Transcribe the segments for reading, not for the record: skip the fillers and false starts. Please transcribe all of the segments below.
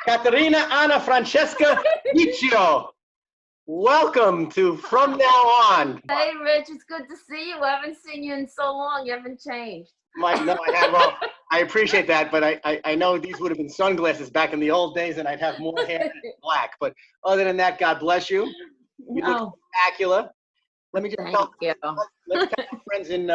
Kathrina Anna Francesca Miccio. Welcome to From Now On. Hey, Rich, it's good to see you. I haven't seen you in so long. You haven't changed. Well, I appreciate that, but I know these would have been sunglasses back in the old days, and I'd have more hair than black. But other than that, God bless you. You look spectacular. Let me just tell friends in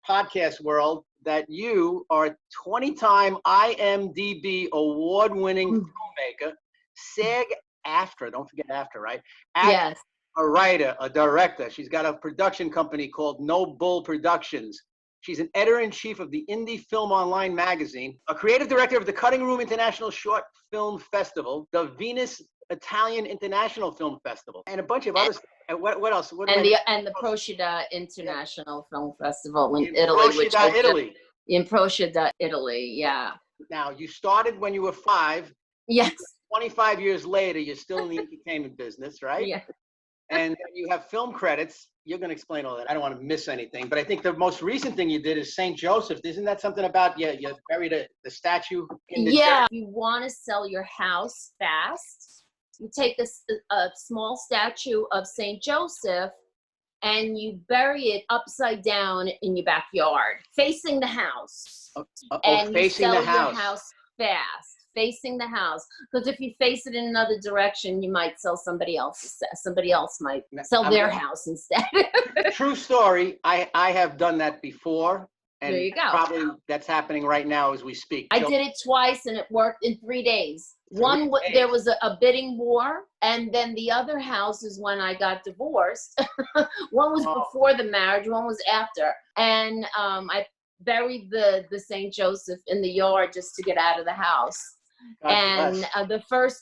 podcast world that you are a 20-time IMDb award-winning filmmaker, SAG-AFTRA, don't forget AFTRA, right? Yes. A writer, a director. She's got a production company called No Bull Productions. She's an editor-in-chief of the Indie Film Online magazine, a creative director of the Cutting Room International Short Film Festival, the Venus Italian International Film Festival, and a bunch of other stuff. And what else? And the Procida International Film Festival in Italy. Italy. In Procida, Italy, yeah. Now, you started when you were 5. Yes. 25 years later, you're still in the entertainment business, right? Yeah. And you have film credits. You're going to explain all that. I don't want to miss anything. But I think the most recent thing you did is St. Joseph. Isn't that something about you buried the statue in the dirt? If you want to sell your house fast, you take a small statue of St. Joseph and you bury it upside down in your backyard, facing the house. And facing you sell the house. your house fast. Facing the house, because if you face it in another direction, you might sell somebody else. Somebody else might sell their house instead. True story. I have done that before, and there you go. Probably that's happening right now as we speak. I did it twice, and it worked in 3 days. There was a bidding war, and then the other house is when I got divorced. One was before the marriage, one was after, and I buried the St. Joseph in the yard just to get out of the house. And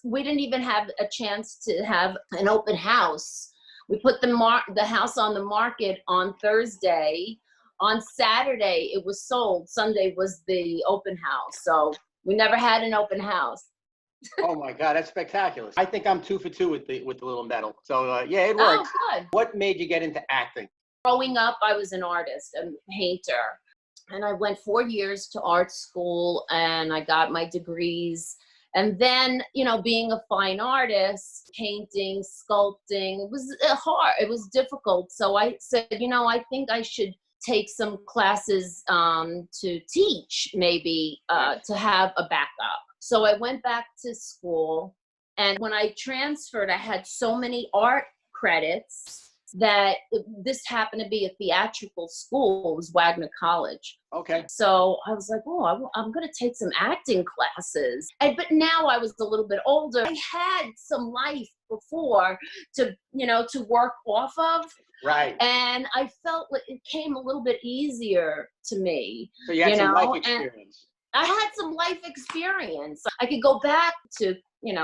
we didn't even have a chance to have an open house. We put the house on the market on Thursday. On Saturday, it was sold. Sunday was the open house. So we never had an open house. Oh my God, that's spectacular. I think I'm 2 for 2 with the little medal. So yeah, it works. Oh, good. What made you get into acting? Growing up, I was an artist, a painter. And I went 4 years to art school and I got my degrees. And then, being a fine artist, painting, sculpting, it was hard. It was difficult. So I said, I think I should take some classes to teach, maybe to have a backup. So I went back to school. And when I transferred, I had so many art credits that this happened to be a theatrical school. It was Wagner College. Okay. So I was like, I'm going to take some acting classes. But now I was a little bit older. I had some life before to work off of. Right. And I felt like it came a little bit easier to me. So you had some life experience. I had some life experience. I could go back to,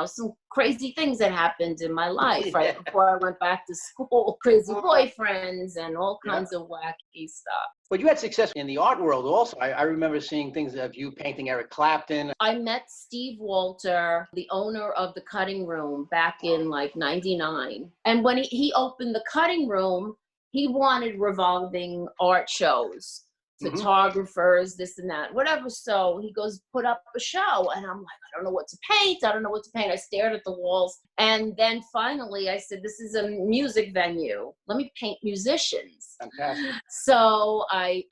some crazy things that happened in my life right before I went back to school. Crazy boyfriends and all kinds of wacky stuff. But you had success in the art world also. I remember seeing things of you painting Eric Clapton. I met Steve Walter, the owner of the Cutting Room, back in like 99. And when he opened the Cutting Room, he wanted revolving art shows. Photographers, this and that, whatever. So he goes, put up a show. And I'm like, I don't know what to paint. I stared at the walls. And then finally I said, this is a music venue. Let me paint musicians. Fantastic. So I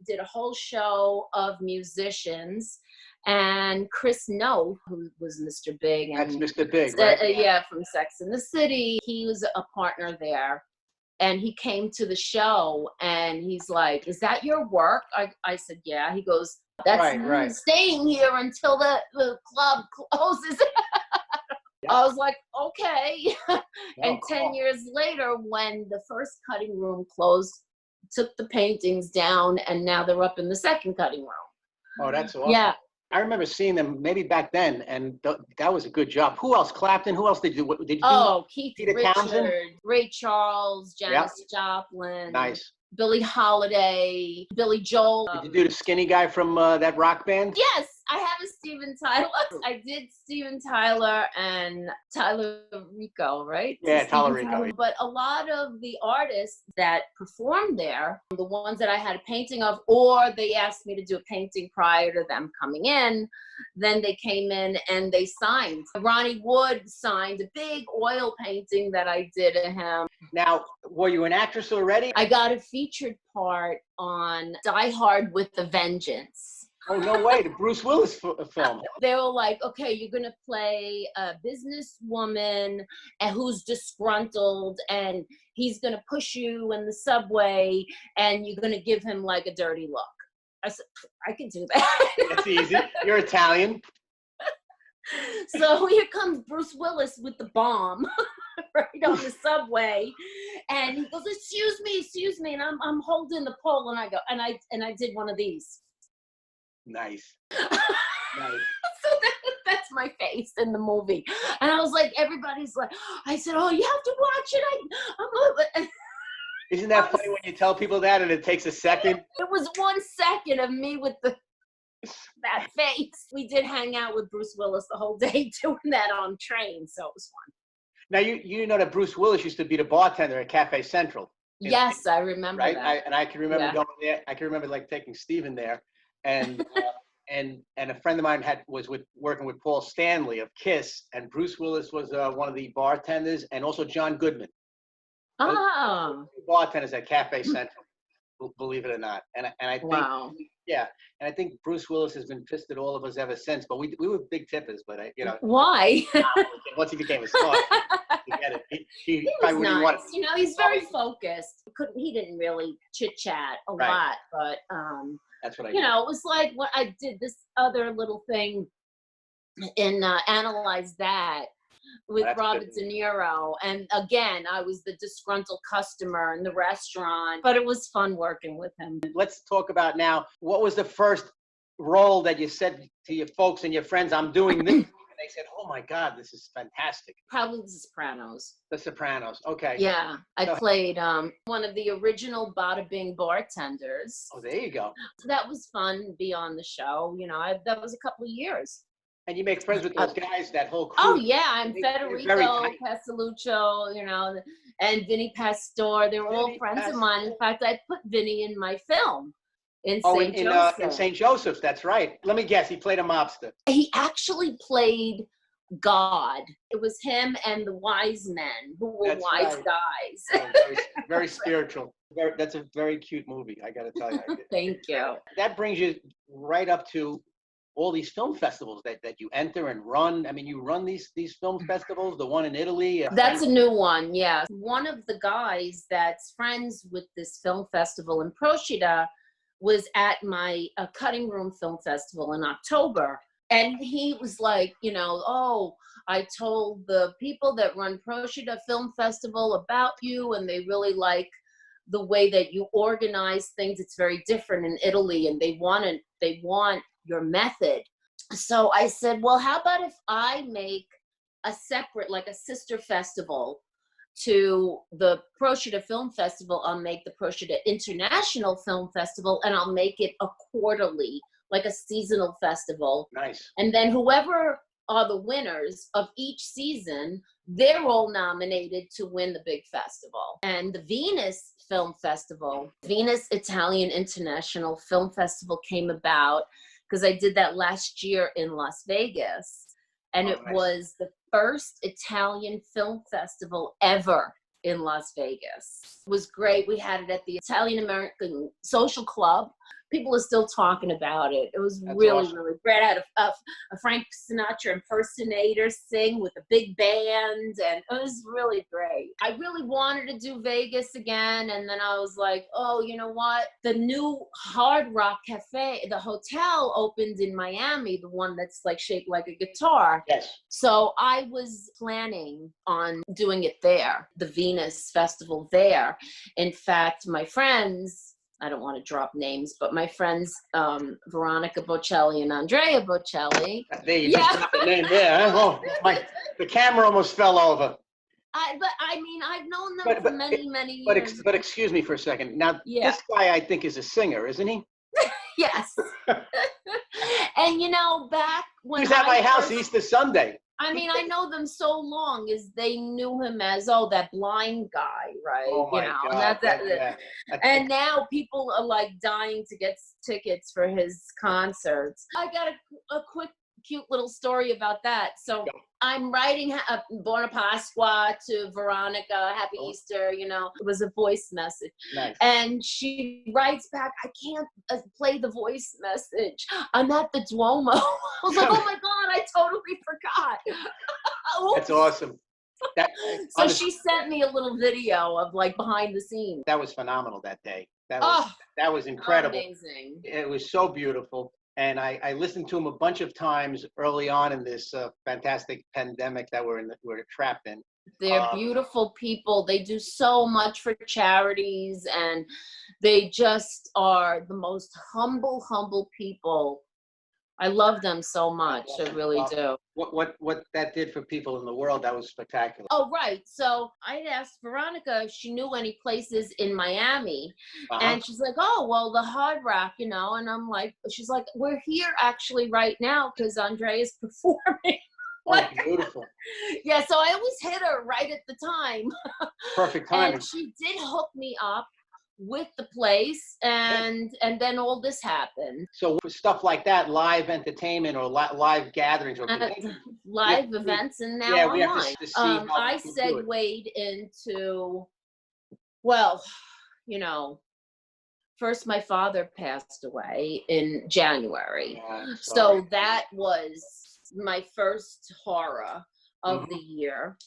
did a whole show of musicians. And Chris Noth, who was Mr. Big. That's Mr. Big, right? From Sex and the City. He was a partner there. And he came to the show and he's like, is that your work? I said, yeah. He goes, that's staying here until the club closes. I was like, okay. And 10 years later, when the first cutting room closed, took the paintings down and now they're up in the second cutting room. Oh, that's awesome. Yeah. I remember seeing them maybe back then, and that was a good job. Who else? Clapton? Who else did you do? Oh, Keith Peter Richards, Townsend? Ray Charles, Janis Joplin. Nice. Billie Holiday, Billy Joel. Did you do the skinny guy from that rock band? Yes, I have a Steven Tyler. I did Steven Tyler and Tyler Rico, right? Yeah, Tyler Rico. But a lot of the artists that performed there, the ones that I had a painting of, or they asked me to do a painting prior to them coming in, then they came in and they signed. Ronnie Wood signed a big oil painting that I did of him. Now, were you an actress already? I got a featured part on Die Hard with a Vengeance. Oh, no way. The Bruce Willis film. They were like, okay, you're going to play a businesswoman and who's disgruntled, and he's going to push you in the subway, and you're going to give him like a dirty look. I said, I can do that. That's easy. You're Italian. So here comes Bruce Willis with the bomb right on the subway, and he goes, excuse me, and I'm holding the pole, and I go, and I did one of these. Nice. Nice. So that's my face in the movie, and I was like, everybody's like, I said, oh, you have to watch it. Isn't that funny when you tell people that and it takes a second? It was 1 second of me with that face. We did hang out with Bruce Willis the whole day doing that on train, so it was fun. Now, you know that Bruce Willis used to be the bartender at Cafe Central. Yes, I remember right? that. I can remember going there. I can remember like taking Steven there, and a friend of mine was working with Paul Stanley of Kiss, and Bruce Willis was one of the bartenders, and also John Goodman. Oh. Bartenders at Cafe Central, believe it or not. And I think, wow. Yeah, and I think Bruce Willis has been pissed at all of us ever since. But we were big tippers. But why? Once he became a star, you get it. He was nice. He's very focused. He didn't really chit chat a lot, but that's what I. It was like what I did this other little thing in Analyze That with Robert De Niro, and again I was the disgruntled customer in the restaurant, but it was fun working with him. Let's talk about now, what was the first role that you said to your folks and your friends, I'm doing this, and they said, oh my God, this is fantastic? Probably The Sopranos. The Sopranos. Okay. Yeah, I played one of the original Bada Bing bartenders. Oh, there you go. So that was fun to be on the show. That was a couple of years. And you make friends with those guys, that whole crew. Oh, yeah. I'm Federico Pasaluccio, and Vinny Pastore. They were all friends of mine. In fact, I put Vinny in my film in St. Joseph. In St. Joseph's, that's right. Let me guess, he played a mobster. He actually played God. It was him and the wise men who were wise guys. Oh, very spiritual. That's a very cute movie, I got to tell you. Thank you. That brings you right up to all these film festivals that you enter and run. I mean, you run these film festivals, the one in Italy. That's a new one, yeah. One of the guys that's friends with this film festival in Procida was at my Cutting Room Film Festival in October. And he was like, oh, I told the people that run Procida Film Festival about you, and they really like the way that you organize things. It's very different in Italy, and they want your method. So I said, well, how about if I make a separate, like a sister festival to the Procida Film Festival? I'll make the Procida International Film Festival, and I'll make it a quarterly, like a seasonal festival. Nice. And then whoever are the winners of each season, they're all nominated to win the big festival. And the Venus Film Festival, Venus Italian International Film Festival, came about because I did that last year in Las Vegas. And it was the first Italian film festival ever in Las Vegas. It was great. We had it at the Italian American Social Club. People are still talking about it. It was really great. I had a Frank Sinatra impersonator sing with a big band, and it was really great. I really wanted to do Vegas again, and then I was like, oh, you know what? The new Hard Rock Cafe, the hotel opened in Miami, the one that's like shaped like a guitar. Yes. So I was planning on doing it there, the Venus Festival there. In fact, my friends, I don't want to drop names, but my friends, Veronica Bocelli and Andrea Bocelli. There, you just dropped the name there. Huh? Oh, the camera almost fell over. But I mean, I've known them for many, many years. But excuse me for a second. Now, Yeah. this guy, I think, is a singer, isn't he? Yes. And you know, back when He's at my house Easter Sunday. I mean, I know them so long as they knew him as, oh, that blind guy, right? Oh my God. Yeah. And now people are like dying to get tickets for his concerts. I got a quick, cute little story about that. So I'm writing Buona Pasqua to Veronica, Happy Easter, you know, it was a voice message. Nice. And she writes back, I can't play the voice message. I'm at the Duomo. I was like, oh my God, I totally forgot. That's awesome. So she sent me a little video of like behind the scenes. That was phenomenal that day. That was incredible. Amazing. It was so beautiful. And I listened to him a bunch of times early on in this fantastic pandemic that we're trapped in. They're beautiful people. They do so much for charities, and they just are the most humble people. I love them so much. I really do. What that did for people in the world, that was spectacular. Oh, right. So I asked Veronica if she knew any places in Miami. And she's like, oh, well, the Hard Rock, you know. And I'm like, she's like, we're here actually right now because Andre is performing. Like, beautiful. Yeah, so I always hit her right at the time. Perfect timing. And she did hook me up with the place, and then all this happened. So for stuff like that, live entertainment or live gatherings or live events, and now online. We have to see I segued into, well, you know, first my father passed away in January. So that was my first horror of the year.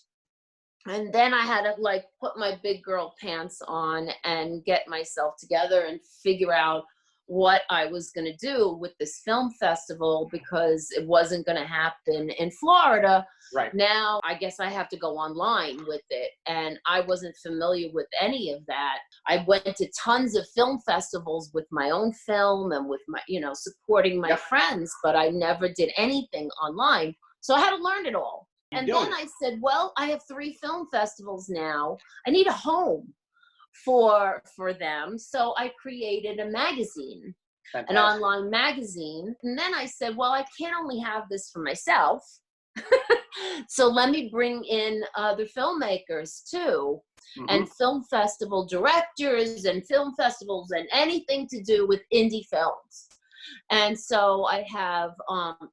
And then I had to like put my big girl pants on and get myself together and figure out what I was going to do with this film festival, because it wasn't going to happen in Florida. Right. Now, I guess I have to go online with it. And I wasn't familiar with any of that. I went to tons of film festivals with my own film and with my, you know, supporting my friends, but I never did anything online. So I had to learn it all. And then I said, well, I have 3 film festivals now. I need a home for them. So I created a magazine, an online magazine. And then I said, well, I can't only have this for myself. So let me bring in other filmmakers too, and film festival directors and film festivals and anything to do with indie films. And so I have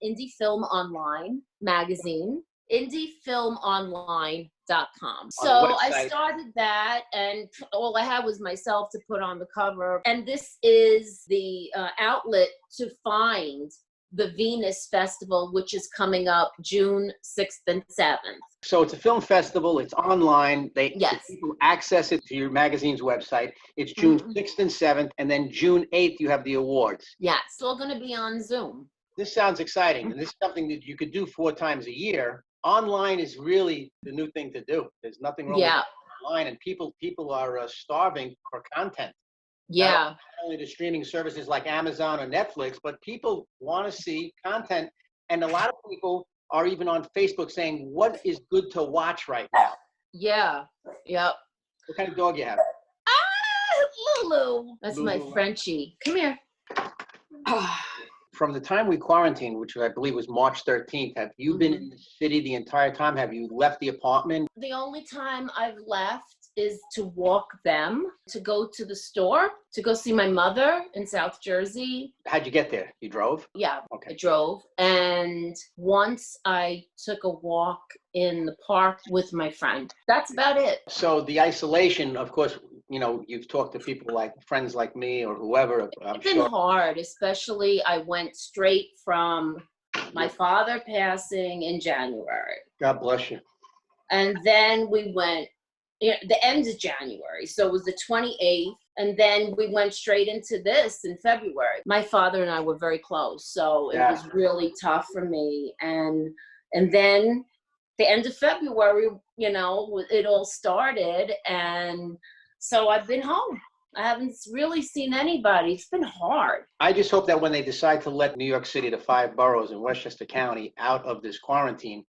Indie Film Online magazine, indiefilmonline.com. So I started that, and all I had was myself to put on the cover. And this is the outlet to find the Venus Festival, which is coming up June 6th and 7th. So it's a film festival. It's online. People access it to your magazine's website. It's June 6th and 7th, and then June 8th you have the awards. Yeah, it's all going to be on Zoom. This sounds exciting, and this is something that you could do 4 times a year. Online is really the new thing to do. There's nothing wrong with online, and people are starving for content. Yeah. Not only the streaming services like Amazon or Netflix, but people want to see content, and a lot of people are even on Facebook saying, "What is good to watch right now?" Yeah. Yep. What kind of dog you have? Lulu. That's Lulu. My Frenchie. Come here. From the time we quarantined, which I believe was March 13th, have you been in the city the entire time? Have you left the apartment? The only time I've left is to walk them, to go to the store, to go see my mother in South Jersey. How'd you get there? You drove? Yeah, okay. I drove. And once I took a walk in the park with my friend. That's about it. So the isolation, of course, you know, you've talked to people like friends like me or whoever. It's been hard, especially I went straight from my father passing in January. God bless you. And then we went, the end of January. So it was the 28th. And then we went straight into this in February. My father and I were very close. So it was really tough for me. And then the end of February, you know, it all started. And so I've been home. I haven't really seen anybody. It's been hard. I just hope that when they decide to let New York City, the 5 boroughs in Westchester County, out of this quarantine,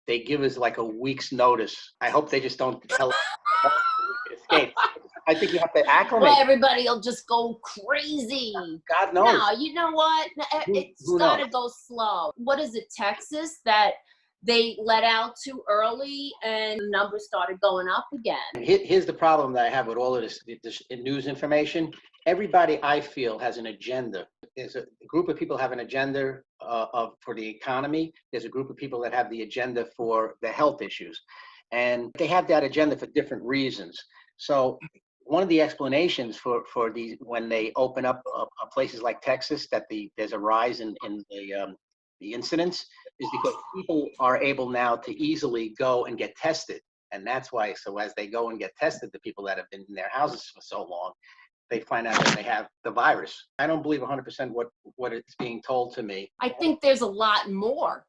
they give us like a week's notice. I hope they just don't tell us we can escape. I think you have to acclimate. Well, everybody will just go crazy. God knows. No, you know what? It's got to go slow. What is it, Texas, that they let out too early and the numbers started going up again? Here's the problem that I have with all of this news information. Everybody, I feel, has an agenda. There's a group of people have an agenda for the economy. There's a group of people that have the agenda for the health issues. And they have that agenda for different reasons. So one of the explanations for these, when they open up places like Texas, that there's a rise in the incidence, is because people are able now to easily go and get tested. And that's why, so as they go and get tested, the people that have been in their houses for so long, they find out that they have the virus. I don't believe 100% what it's being told to me. I think there's a lot more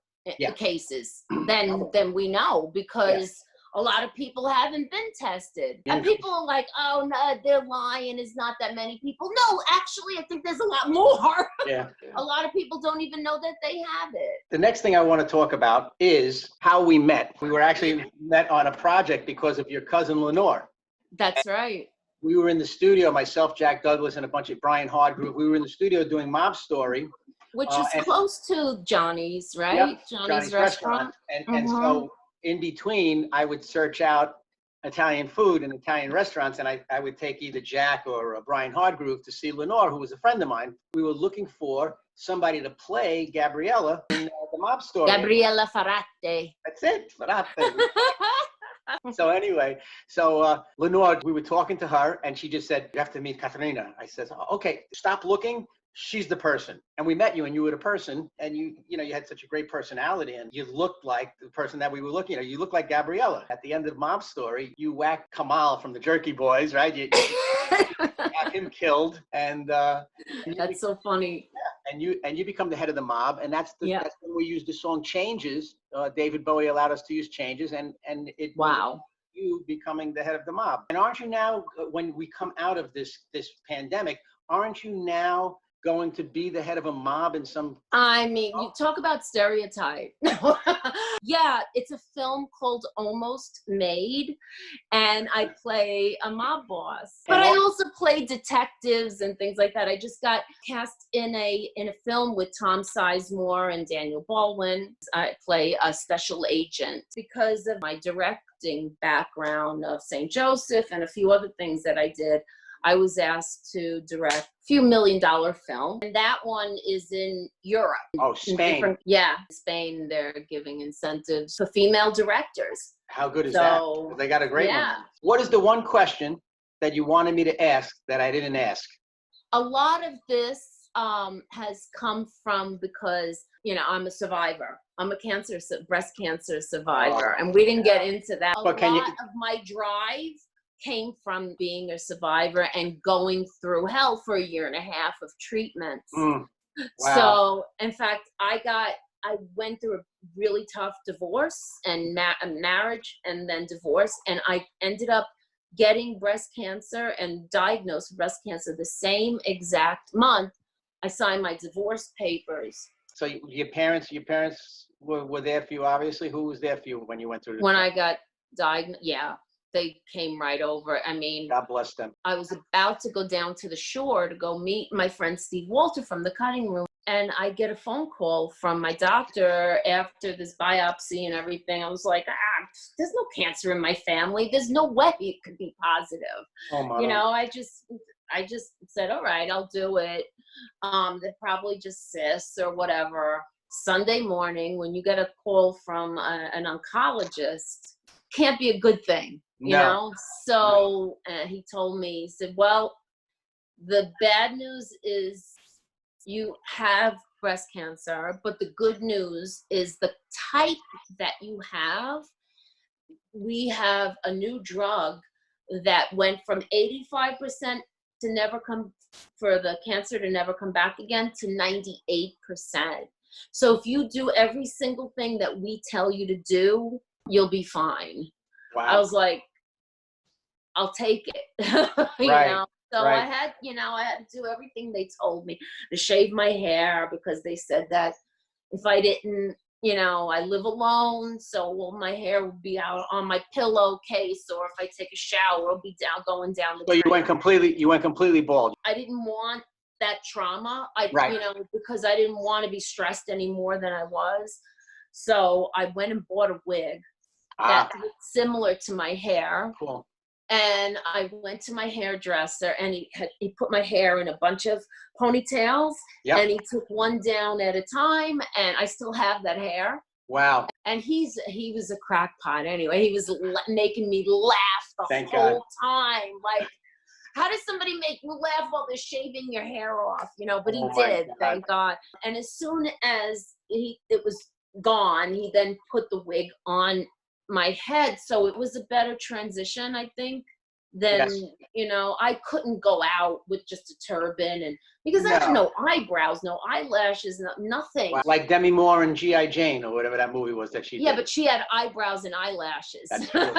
cases than we know, because a lot of people haven't been tested. And people are like, oh, no, they're lying. It's not that many people. No, actually, I think there's a lot more. Yeah. A lot of people don't even know that they have it. The next thing I want to talk about is how we met. We were actually met on a project because of your cousin, Lenore. That's right. We were in the studio, myself, Jack Douglas, and a bunch of Brian Hardgrove. We were in the studio doing Mob Story. Which is close to Johnny's, right? Yep, Johnny's restaurant. And so in between, I would search out Italian food in Italian restaurants, and I would take either Jack or Brian Hardgrove to see Lenore, who was a friend of mine. We were looking for somebody to play Gabriella in the Mob Story. Gabriella Ferrate. That's it, Ferrate. So anyway, Lenore, we were talking to her, and she just said, you have to meet Kathrina. I said, okay, stop looking. She's the person. And we met you, and you were the person, and you had such a great personality, and you looked like the person that we were looking at. You looked like Gabriella. At the end of Mob Story, you whacked Kamal from the Jerky Boys, right? You got him killed, and that's so funny. Yeah, and you become the head of the mob, and that's when we used the song Changes. David Bowie allowed us to use Changes, and it you becoming the head of the mob. And aren't you now, when we come out of this pandemic, aren't you now going to be the head of a mob in some... I mean, you talk about stereotype. Yeah, it's a film called Almost Made, and I play a mob boss. But I also play detectives and things like that. I just got cast in a film with Tom Sizemore and Daniel Baldwin. I play a special agent because of my directing background of St. Joseph and a few other things that I did. I was asked to direct a few $1 million film, and that one is in Europe. Oh, Spain. Spain, they're giving incentives for female directors. How good is that? They got a great one. What is the one question that you wanted me to ask that I didn't ask? A lot of this has come from because, I'm a survivor. I'm a breast cancer survivor, and we didn't get into that. A lot of my drive came from being a survivor and going through hell for 1.5 years of treatments. Wow. So, in fact, I went through a really tough divorce and marriage and then divorce, and I ended up getting breast cancer and diagnosed with breast cancer the same exact month I signed my divorce papers. So your parents were there for you, obviously. Who was there for you when you went through this? When I got diagnosed, they came right over. I mean, God bless them. I was about to go down to the shore to go meet my friend Steve Walter from the cutting room. And I get a phone call from my doctor after this biopsy and everything. I was like, there's no cancer in my family. There's no way it could be positive. Oh my God. I just said, all right, I'll do it. They're probably just cysts or whatever. Sunday morning, when you get a call from an oncologist, can't be a good thing. You know? So he told me, he said, well, the bad news is you have breast cancer, but the good news is the type that you have, we have a new drug that went from 85% to never come, for the cancer to never come back again, to 98%. So if you do every single thing that we tell you to do, you'll be fine. Wow. I was like, I'll take it. you know? So I had to do everything they told me, to shave my hair, because they said that if I didn't You know, I live alone, so my hair will be out on my pillowcase, or if I take a shower, it'll be going down the So drain. you went completely bald. I didn't want that trauma. Right. You know, because I didn't want to be stressed any more than I was. So I went and bought a wig that was similar to my hair. Cool. And I went to my hairdresser, and he put my hair in a bunch of ponytails, and he took one down at a time, and I still have that hair. Wow. And he was a crackpot anyway. He was making me laugh the whole time. Like, how does somebody make you laugh while they're shaving your hair off? You know, but he did, thank God. And as soon as it was gone, he then put the wig on my head, so it was a better transition, I think, than you know, I couldn't go out with just a turban, and because I had no eyebrows, no eyelashes, nothing. Wow. Like Demi Moore in G.I. Jane or whatever that movie was that she did. Yeah, but she had eyebrows and eyelashes. That's true.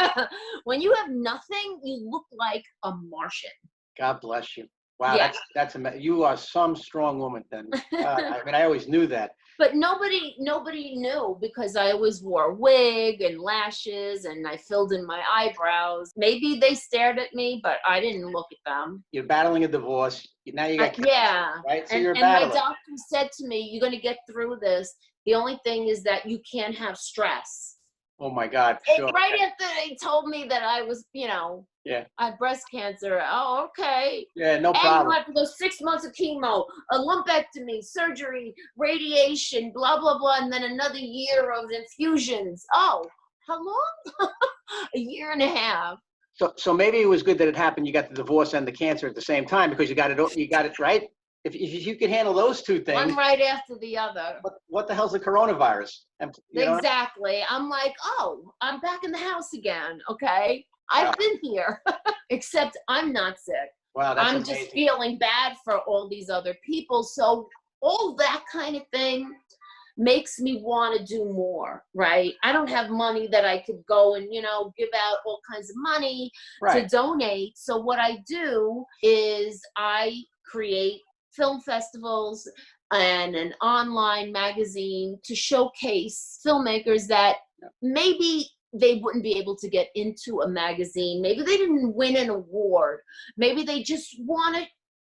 When you have nothing, you look like a Martian. God bless you. Wow, that's amazing. You are some strong woman then. I mean, I always knew that. But nobody knew, because I always wore a wig and lashes, and I filled in my eyebrows. Maybe they stared at me, but I didn't look at them. You're battling a divorce. Now you got cancer, right? So and my doctor said to me, "You're going to get through this. The only thing is that you can't have stress." Oh my God! Sure. Right after they told me that I was, you know, I had breast cancer. Oh, okay. Yeah, no problem. And you have to go 6 months of chemo, a lumpectomy, surgery, radiation, blah, blah, blah, and then another year of infusions. Oh, how long? A year and a half. So maybe it was good that it happened. You got the divorce and the cancer at the same time, because you got it right. If you could handle those two things. One right after the other. What the hell's the coronavirus? Exactly. I'm like, oh, I'm back in the house again. Okay. I've been here, except I'm not sick. Wow, that's I'm amazing. just feeling bad for all these other people. So all that kind of thing makes me want to do more, right? I don't have money that I could go and, you know, give out all kinds of money to donate. So what I do is I create film festivals and an online magazine to showcase filmmakers that maybe they wouldn't be able to get into a magazine. Maybe they didn't win an award. Maybe they just want to,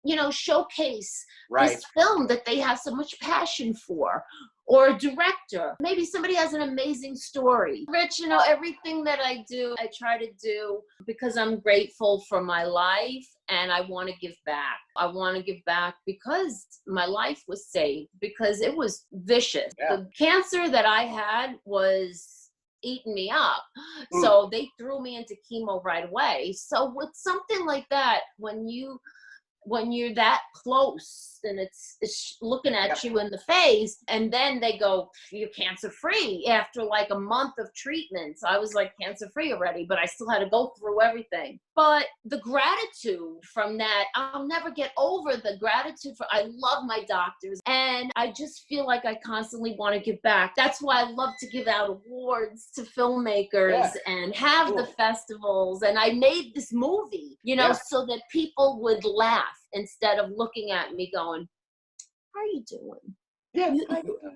you know, showcase this film that they have so much passion for. Or a director. Maybe somebody has an amazing story. Rich, you know, everything that I do, I try to do because I'm grateful for my life, and I want to give back. I want to give back because my life was saved, because it was vicious. The cancer that I had was eating me up. So they threw me into chemo right away. So with something like that, when you're that close and it's looking at you in the face, and then they go, you're cancer free after like a month of treatments. I was like cancer free already, but I still had to go through everything. But the gratitude from that, I'll never get over the gratitude I love my doctors, and I just feel like I constantly want to give back. That's why I love to give out awards to filmmakers and have the festivals. And I made this movie, you know, so that people would laugh instead of looking at me going, how are you doing? Yeah.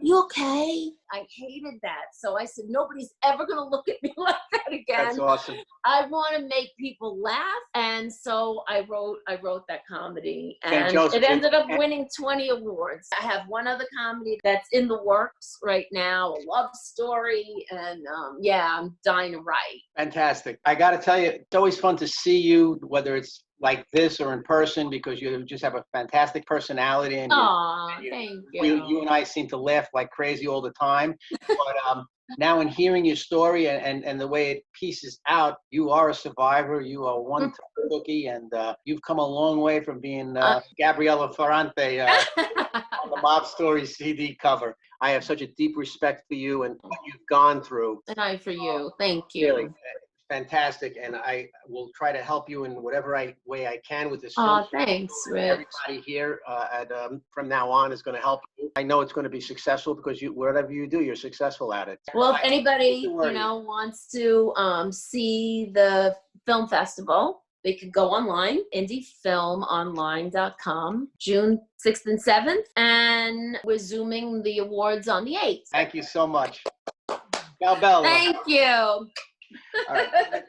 You okay? I hated that. So I said, nobody's ever going to look at me like that again. That's awesome. I want to make people laugh. And so I wrote that comedy, and it ended up winning 20 awards. I have one other comedy that's in the works right now, a love story. And I'm dying to write. Fantastic. I got to tell you, it's always fun to see you, whether it's like this or in person, because you just have a fantastic personality. And thank you. You and I seem to laugh like crazy all the time. But now in hearing your story and the way it pieces out, you are a survivor. You are one tough cookie, and you've come a long way from being Gabriella Ferrante on the Mob Stories CD cover. I have such a deep respect for you and what you've gone through. And I for you. Thank you. Really fantastic, and I will try to help you in whatever way I can with this. Oh, thanks, Rich. Everybody here from now on is going to help you. I know it's going to be successful because whatever you do, you're successful at it. Well, if anybody wants to see the film festival, they could go online, indiefilmonline.com, June 6th and 7th, and we're Zooming the awards on the 8th. Thank you so much. Ciao, Bella. Thank you. All right.